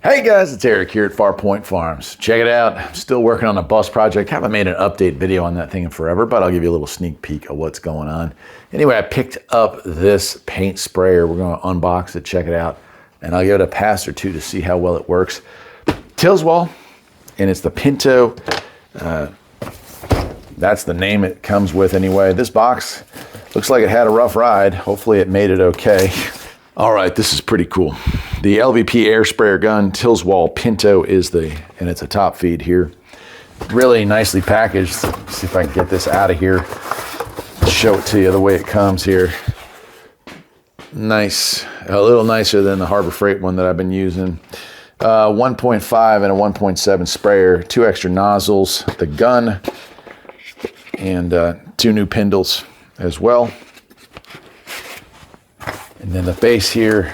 Hey guys, it's Eric here at Farpoint Farms. Check it out. I'm still working on a bus project. Haven't made an update video on that thing in forever, but I'll give you a little sneak peek of what's going on. Anyway, I picked up this paint sprayer. We're going to unbox it, check it out, and I'll give it a pass or two to see how well it works. Tilswall, and it's the Pinto. That's the name it comes with anyway. This box looks like it had a rough ride. Hopefully it made it okay. All right, this is pretty cool. The LVP air sprayer gun, Tilswall Pinto and it's a top feed here. Really nicely packaged. Let's see if I can get this out of here. Show it to you the way it comes here. Nice, a little nicer than the Harbor Freight one that I've been using. 1.5 and a 1.7 sprayer, 2 extra nozzles, the gun, and 2 new spindles as well. And then the base here,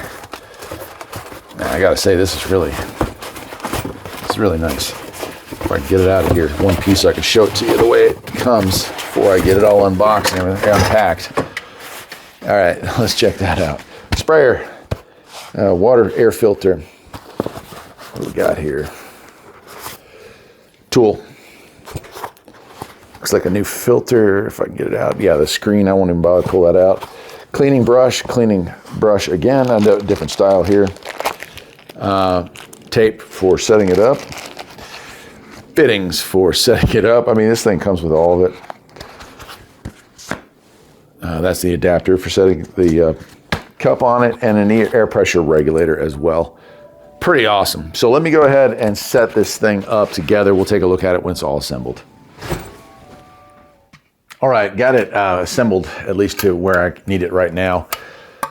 I gotta say, this is really nice. If I can get it out of here, one piece, I can show it to you the way it comes before I get it all unboxed and unpacked. All right, let's check that out. Sprayer, water air filter. What do we got here? Tool. Looks like a new filter, if I can get it out. Yeah, the screen, I won't even bother to pull that out. Cleaning brush again, a different style here. Tape for setting it up. Fittings for setting it up. I mean, this thing comes with all of it. That's the adapter for setting the cup on it, and an air pressure regulator as well. Pretty awesome. So let me go ahead and set this thing up together. We'll take a look at it when it's all assembled. All right, got it assembled at least to where I need it right now.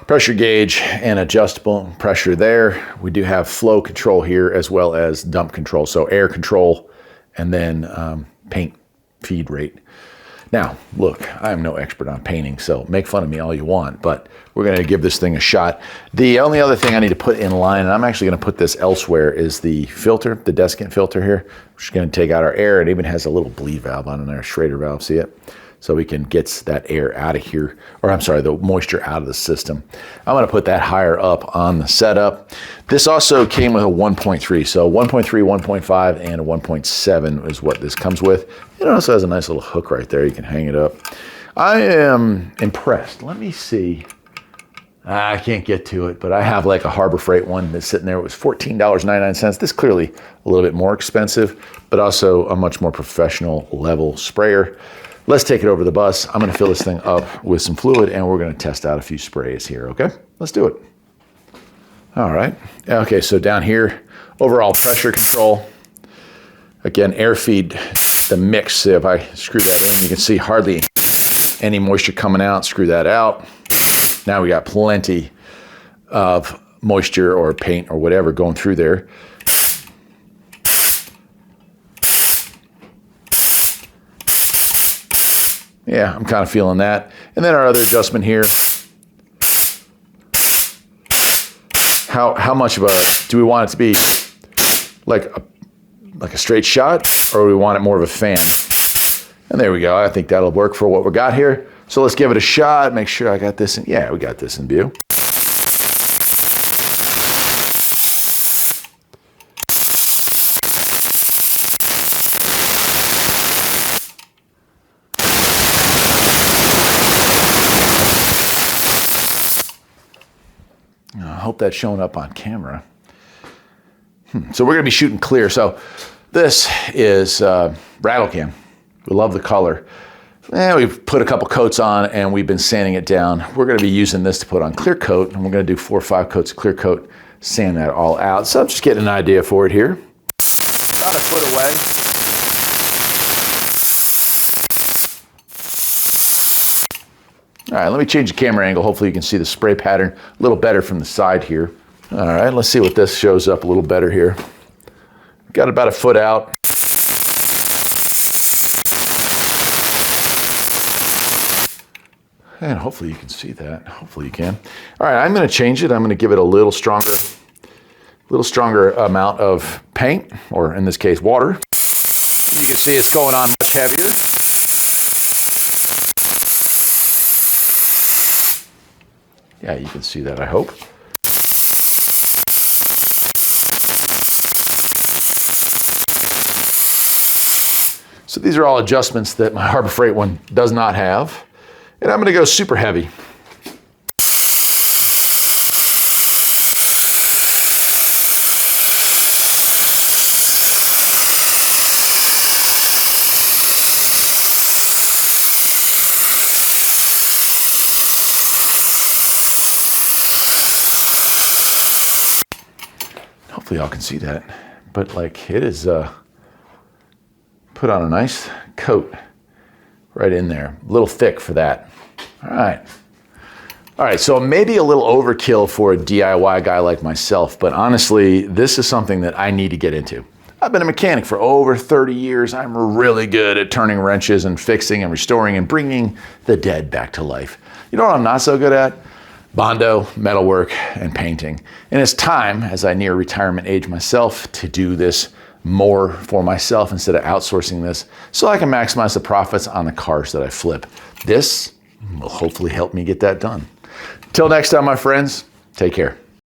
Pressure gauge and adjustable pressure there. We do have flow control here as well as dump control. So air control and then paint feed rate. Now, look, I am no expert on painting, so make fun of me all you want, but we're gonna give this thing a shot. The only other thing I need to put in line, and I'm actually gonna put this elsewhere, is the filter, the desiccant filter here. We're just gonna take out our air. It even has a little bleed valve on there, Schrader valve, see it? So we can get that air out of here, or I'm sorry, the moisture out of the system. I'm gonna put that higher up on the setup. This also came with a 1.3, so 1.3, 1.5, and a 1.7 is what this comes with. It also has a nice little hook right there. You can hang it up. I am impressed. Let me see. I can't get to it, but I have like a Harbor Freight one that's sitting there. It was $14.99. This clearly a little bit more expensive, but also a much more professional level sprayer. Let's take it over the bus. I'm gonna fill this thing up with some fluid and we're gonna test out a few sprays here, okay? Let's do it. All right, okay, so down here, overall pressure control. Again, air feed, the mix, if I screw that in, you can see hardly any moisture coming out, screw that out. Now we got plenty of moisture or paint or whatever going through there. Yeah, I'm kind of feeling that. And then our other adjustment here. How much of a, do we want it to be like a straight shot, or do we want it more of a fan? And there we go. I think that'll work for what we got here. So let's give it a shot, make sure I got this in. Yeah, we got this in view. I hope that's showing up on camera. So we're gonna be shooting clear. So this is rattle can. We love the color. And we've put a couple coats on and we've been sanding it down. We're gonna be using this to put on clear coat, and we're gonna do 4 or 5 coats of clear coat, sand that all out. So I'm just getting an idea for it here. About a foot away. All right, let me change the camera angle. Hopefully you can see the spray pattern a little better from the side here. All right, let's see what this shows up a little better here. Got about a foot out. And hopefully you can see that. Hopefully you can. All right, I'm gonna change it. I'm gonna give it a little stronger amount of paint, or in this case, water. You can see it's going on much heavier. Yeah, you can see that, I hope. So these are all adjustments that my Harbor Freight one does not have. And I'm gonna go super heavy. Hopefully y'all can see that, but like it is put on a nice coat right in there. A little thick for that. All right, so maybe a little overkill for a DIY guy like myself, but honestly, this is something that I need to get into. I've been a mechanic for over 30 years. I'm really good at turning wrenches and fixing and restoring and bringing the dead back to life. You know what I'm not so good at? Bondo, metalwork, and painting. And it's time, as I near retirement age myself, to do this more for myself instead of outsourcing this so I can maximize the profits on the cars that I flip. This will hopefully help me get that done. Till next time, my friends, take care.